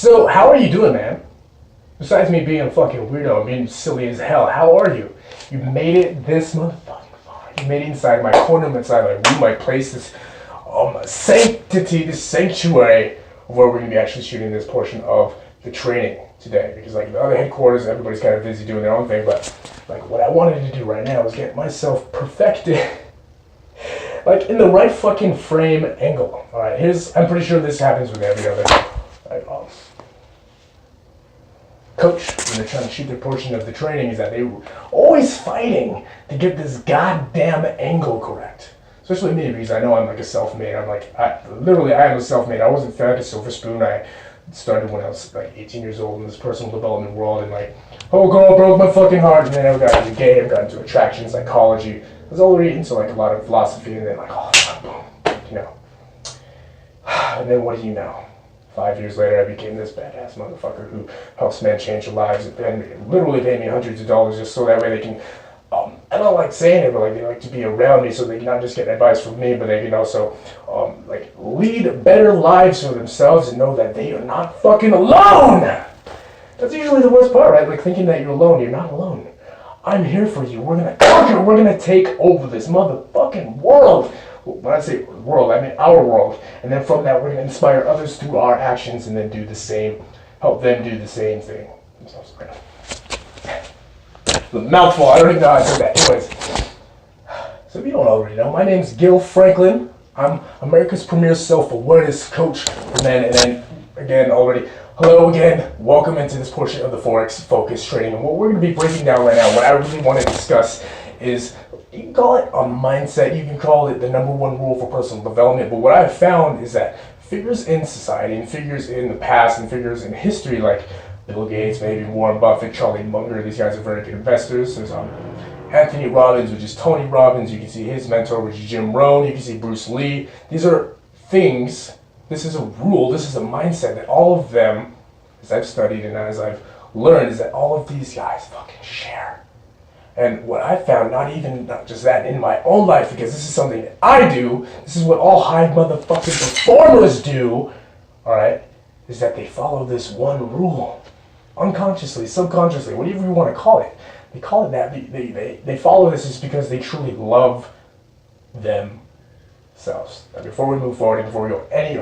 So, how are you doing, man? Besides me being a fucking weirdo and being silly as hell, how are you? You made it this motherfucking far. You made it inside my corner, inside my room, my place, this sanctity, this sanctuary of where we're going to be actually shooting this portion of the training today. Because like the other headquarters, everybody's kind of busy doing their own thing, but like what I wanted to do right now is get myself perfected. Like in the right fucking frame angle. Alright, I'm pretty sure this happens with every other coach when they're trying to shoot their portion of the training, is that they're always fighting to get this goddamn angle correct. Especially me, because I know I'm like a self-made. I am a self-made. I wasn't fed a silver spoon. I started when I was like 18 years old in this personal development world, and like, oh girl broke my fucking heart, and then I got into game, got into attraction psychology. I was already into like a lot of philosophy, and then like, oh, boom, you know. And then what do you know? 5 years later, I became this badass motherfucker who helps men change their lives and literally pay me hundreds of dollars just so that way they can, I don't like saying it, but like they like to be around me so they can not just get advice from me, but they can also like lead better lives for themselves and know that they are not fucking alone. That's usually the worst part, right? Like thinking that you're alone. You're not alone. I'm here for you. We're gonna conquer. We're gonna take over this motherfucking world. When I say world, I mean our world. And then from that, we're going to inspire others through our actions and then do the same, help them do the same thing themselves. The mouthful, I don't even know how I said that. Anyways, so if you don't already know, my name's Gil Franklin. I'm America's premier self-awareness coach for men. And then, again, hello again. Welcome into this portion of the Forex Focus training. And what we're going to be breaking down right now, what I really want to discuss is, you can call it a mindset, you can call it the number one rule for personal development, but what I've found is that figures in society and figures in the past and figures in history like Bill Gates, maybe Warren Buffett, Charlie Munger, these guys are very good investors. There's Anthony Robbins, which is Tony Robbins, you can see his mentor, which is Jim Rohn, you can see Bruce Lee. These are things, this is a rule, this is a mindset that all of them, as I've studied and as I've learned, is that all of these guys fucking share. And what I found, not just that, in my own life, because this is something that I do, this is what all high motherfucking performers do, alright, is that they follow this one rule. Unconsciously, subconsciously, whatever you want to call it. They call it that. They follow this just because they truly love themselves. Now, before we move forward and before we go any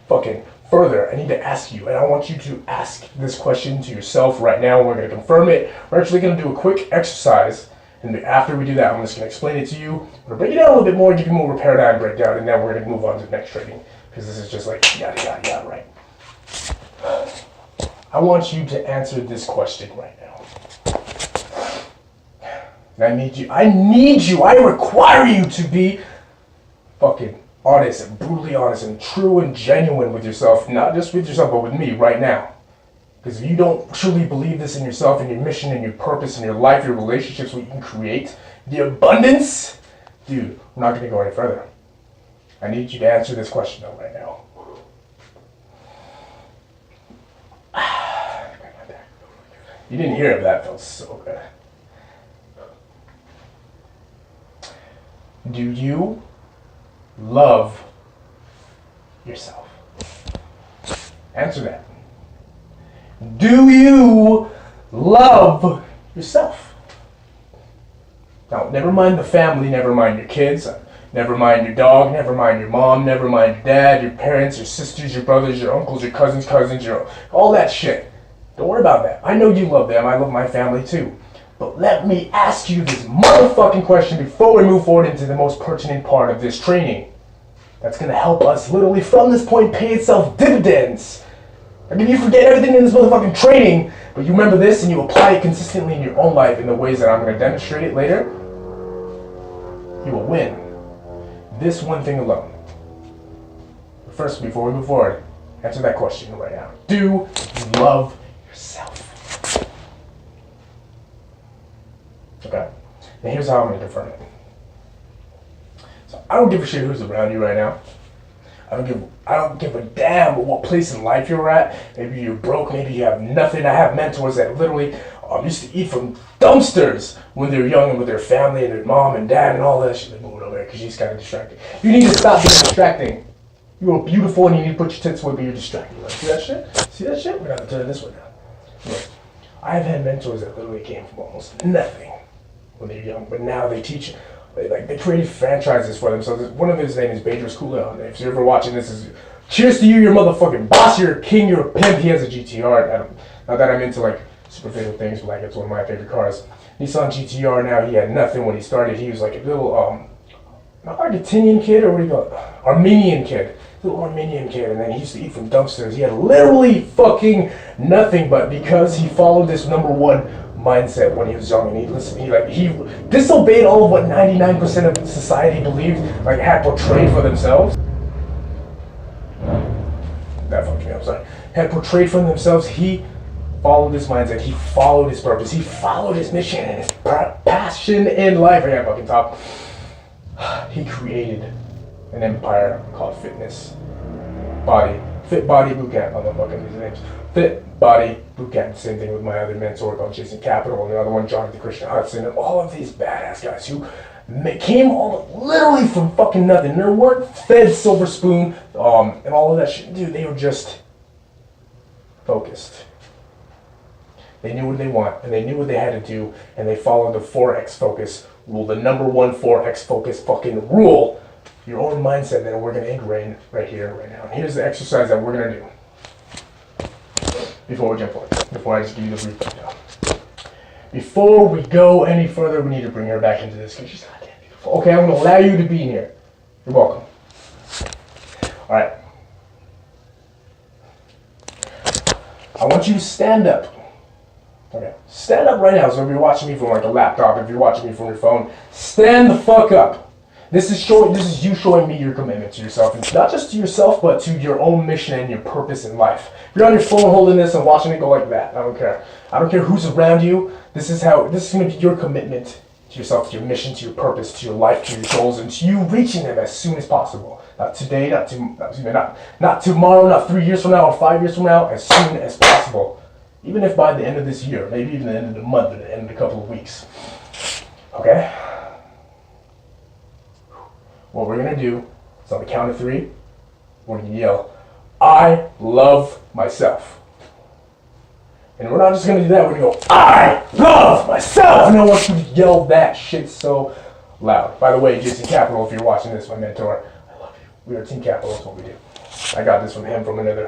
fucking further, I need to ask you, and I want you to ask this question to yourself right now. We're going to confirm it. We're actually going to do a quick exercise, and after we do that, I'm just going to explain it to you. I'm going to break it down a little bit more, give you more of a paradigm breakdown, and then we're going to move on to the next training, because this is just like yada, yada, yada, right? I want you to answer this question right now. And I require you to be fucking honest and brutally honest and true and genuine with yourself, not just with yourself, but with me right now. Because if you don't truly believe this in yourself and your mission and your purpose and your life, your relationships, what you can create, the abundance, dude, we're not going to go any further. I need you to answer this question though right now. You didn't hear it, but that felt so good. Do you love yourself? Answer that. Do you love yourself? Now, never mind the family, never mind your kids, never mind your dog, never mind your mom, never mind your dad, your parents, your sisters, your brothers, your uncles, your cousins, all that shit. Don't worry about that. I know you love them. I love my family too. But let me ask you this motherfucking question before we move forward into the most pertinent part of this training. That's going to help us literally from this point pay itself dividends. Like if you forget everything in this motherfucking training, but you remember this and you apply it consistently in your own life in the ways that I'm going to demonstrate it later, you will win. This one thing alone. But first, before we move forward, answer that question right now. Do you love yourself? Okay. Now here's how I'm going to confirm it. So I don't give a shit who's around you right now. I don't give a damn what place in life you're at. Maybe you're broke, maybe you have nothing. I have mentors that literally used to eat from dumpsters when they were young and with their family and their mom and dad and all that shit. They moved over there because she's kind of distracting. You need to stop being distracting. You are beautiful and you need to put your tits away, but you're distracting. Like, see that shit? See that shit? We're gonna turn this one down. Look, I've had mentors that literally came from almost nothing when they were young, but now they teach. They created franchises for themselves. One of his name is Badris Cooldown. If you're ever watching this, is cheers to you, you're motherfucking boss, you're a king, you're a pimp. He has a GTR. Not that I'm into like super fatal things, but like it's one of my favorite cars. Nissan GTR. Now he had nothing when he started. He was like a little not Argentinian kid, or what do you call it? Armenian kid. Little Armenian kid, and then he used to eat from dumpsters. He had literally fucking nothing, but because he followed this number one mindset when he was young, and he disobeyed all of what 99% of society believed, like had portrayed for themselves. That fucked me up, sorry. Had portrayed for themselves. He followed this mindset. He followed his purpose. He followed his mission and his passion in life. I got fucking top. He created an empire called Fitness Body. Fit Body Bootcamp. I'm not fucking these names. Fit Body Bootcamp. Same thing with my other mentor called Chasing Capital, and the other one, Jonathan Christian Hudson, and all of these badass guys who came literally from fucking nothing. They weren't fed silver spoon, and all of that shit. Dude, they were just focused. They knew what they want, and they knew what they had to do, and they followed the 4X focus rule, the number one 4X focus fucking rule. Your own mindset that we're going to ingrain right here, right now. And here's the exercise that we're going to do before we jump forward, before I just give you the brief breakdown. Before we go any further, we need to bring her back into this because she's goddamn beautiful. Okay, I'm going to allow you to be in here. You're welcome. All right. I want you to stand up. Okay, stand up right now. So if you're watching me from like a laptop, if you're watching me from your phone, stand the fuck up. This is you showing me your commitment to yourself, and not just to yourself, but to your own mission and your purpose in life. If you're on your phone holding this and watching it go like that, I don't care. I don't care who's around you. This is going to be your commitment to yourself, to your mission, to your purpose, to your life, to your goals, and to you reaching them as soon as possible. Not today, not tomorrow, not 3 years from now, or 5 years from now, as soon as possible. Even if by the end of this year, maybe even the end of the month, or the end of a couple of weeks. Okay? What we're going to do is on the count of 3, we're going to yell, I love myself. And we're not just going to do that, we're going to go, I love myself! And I want you to yell that shit so loud. By the way, Jason Capital, if you're watching this, my mentor, I love you. We are Team Capital, that's what we do. I got this from him from another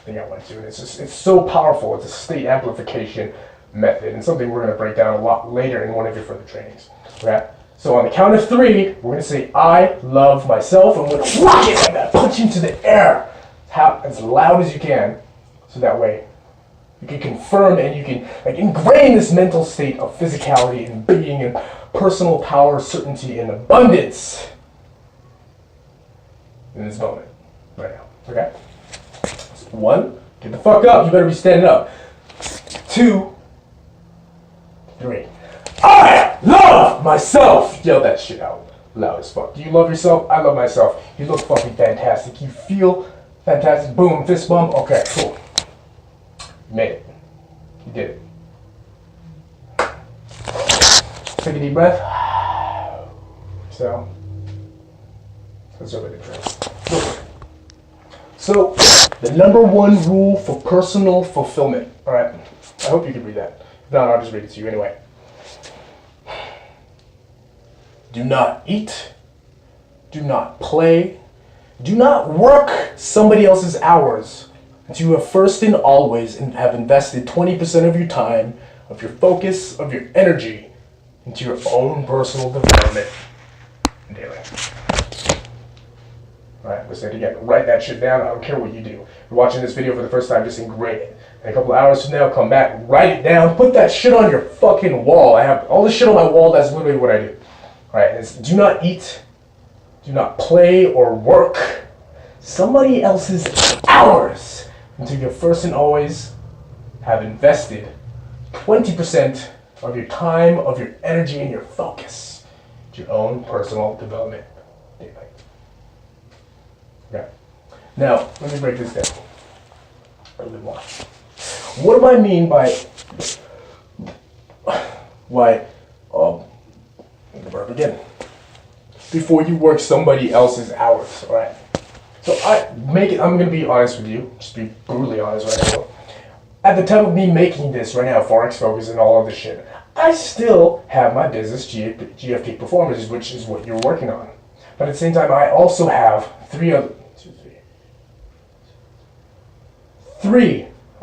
thing I went to. And it's so powerful. It's a state amplification method, and something we're going to break down a lot later in one of your further trainings. Okay? So on the count of 3, we're going to say, I love myself, and we're going to rock it like that, punch into the air as loud as you can, so that way you can confirm and you can ingrain this mental state of physicality and being and personal power, certainty, and abundance in this moment, right now, okay? So 1, get the fuck up, you better be standing up. 2, 3. I love myself! Yell that shit out loud as fuck. Do you love yourself? I love myself. You look fucking fantastic. You feel fantastic. Boom, fist bump. Okay, cool. You made it. You did it. Take a deep breath. So, let's over the train. So, the number 1 rule for personal fulfillment. Alright? I hope you can read that. If not, I'll just read it to you anyway. Do not eat, do not play, do not work somebody else's hours until you have first and always have invested 20% of your time, of your focus, of your energy into your own personal development daily. Alright, let's say it again. Write that shit down. I don't care what you do. If you're watching this video for the first time, just ingrain it. And a couple of hours from now, come back, write it down, put that shit on your fucking wall. I have all this shit on my wall. That's literally what I do. Alright, it's do not eat, do not play or work somebody else's hours until you first and always have invested 20% of your time, of your energy, and your focus to your own personal development daily. Okay. Now, let me break this down a little bit more. What do I mean by the verb again? Before you work somebody else's hours, alright? So I'm gonna be honest with you, just be brutally honest right now. At the time of me making this right now, Forex Focus and all of this shit, I still have my business, GFP Performance, which is what you're working on. But at the same time, I also have three or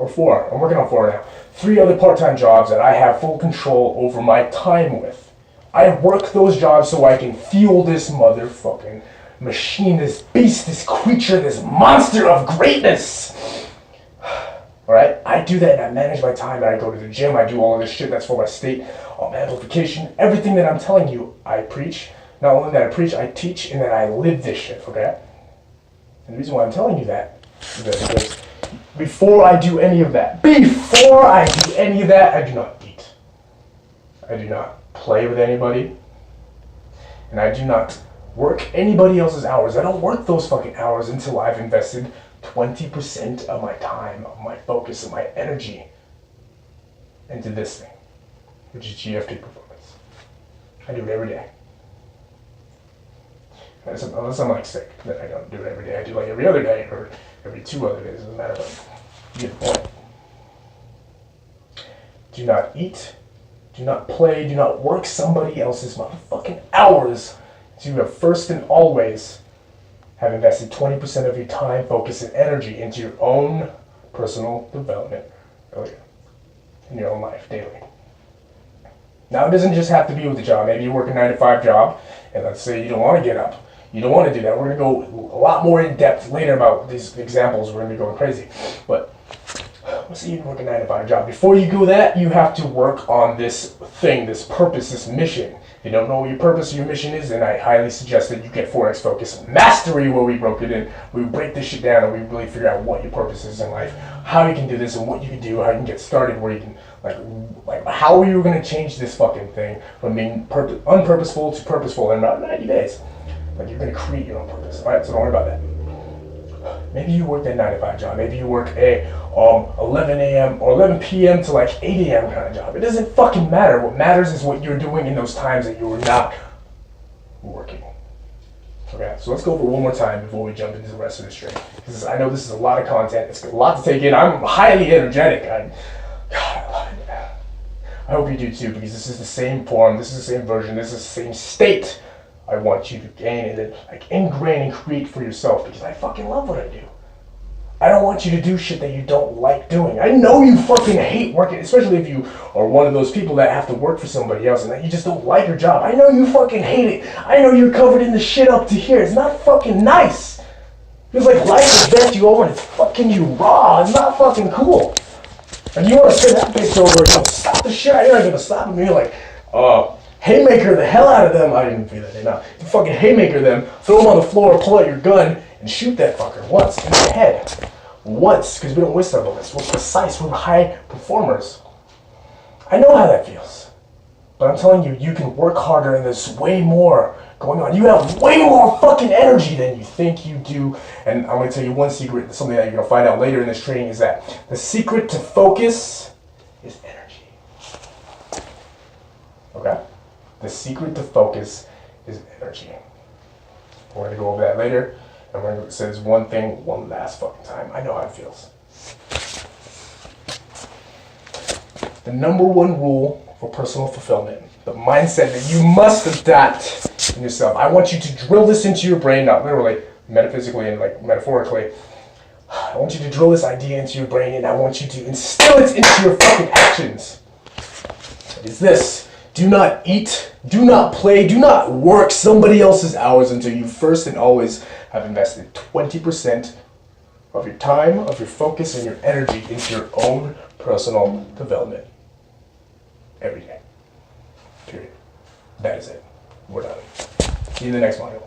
four, I'm working on four now, 3 other part-time jobs that I have full control over my time with. I work those jobs so I can fuel this motherfucking machine, this beast, this creature, this monster of greatness. Alright? I do that and I manage my time and I go to the gym, I do all of this shit that's for my state, amplification, everything that I'm telling you, I preach. Not only that I preach, I teach and that I live this shit, okay? And the reason why I'm telling you that is that because before I do any of that, I do not eat. I do not play with anybody. And I do not work anybody else's hours. I don't work those fucking hours until I've invested 20% of my time, of my focus, of my energy into this thing, which is GFP Performance. I do it every day. Unless I'm like sick, then I don't do it every day. I do like every other day or every 2 other days, doesn't matter, but you get the point. Do not eat, do not play, do not work somebody else's motherfucking hours. So you have first and always have invested 20% of your time, focus, and energy into your own personal development in your own life daily. Now it doesn't just have to be with the job. Maybe you work a 9-to-5 job, and let's say you don't want to get up. You don't want to do that. We're going to go a lot more in depth later about these examples. We're going to be going crazy. But let's say you work a 9-to-5 job. Before you do that, you have to work on this thing, this purpose, this mission. If you don't know what your purpose or your mission is, then I highly suggest that you get Forex Focus Mastery, where we broke it in. We break this shit down and we really figure out what your purpose is in life, how you can do this and what you can do, how you can get started, where you can, like how are you going to change this fucking thing from being unpurposeful to purposeful in about 90 days. Like you're going to create your own purpose, alright? So don't worry about that. Maybe you work that 9-to-5 job. Maybe you work a 11 a.m. or 11 p.m. to like 8 a.m. kind of job. It doesn't fucking matter. What matters is what you're doing in those times that you're not working. Okay, so let's go over one more time before we jump into the rest of this training. Because I know this is a lot of content. It's a lot to take in. I'm highly energetic. I love it. I hope you do too, because this is the same form, this is the same version, this is the same state I want you to gain and then ingrain and create for yourself, because I fucking love what I do. I don't want you to do shit that you don't like doing. I know you fucking hate working, especially if you are one of those people that have to work for somebody else and that you just don't like your job. I know you fucking hate it. I know you're covered in the shit up to here. It's not fucking nice. Feels like life has bent you over and it's fucking you raw. It's not fucking cool. And you want to send that bitch over and stop the shit. You're not gonna stop him. You're like, haymaker the hell out of them. I didn't feel that. You fucking haymaker them, throw them on the floor, pull out your gun, and shoot that fucker once in the head. Once, because we don't waste our bullets. We're precise. We're high performers. I know how that feels. But I'm telling you, you can work harder and there's way more going on. You have way more fucking energy than you think you do. And I'm going to tell you one secret, something that you're going to find out later in this training, is that the secret to focus is energy. Okay? The secret to focus is energy. We're going to go over that later. And we're going to say this one thing one last fucking time. I know how it feels. The number one rule for personal fulfillment, the mindset that you must adopt in yourself. I want you to drill this into your brain, not literally, metaphysically and like metaphorically. I want you to drill this idea into your brain and I want you to instill it into your fucking actions. It's this. Do not eat, do not play, do not work somebody else's hours until you first and always have invested 20% of your time, of your focus, and your energy into your own personal development. Every day. Period. That is it. We're done. See you in the next module.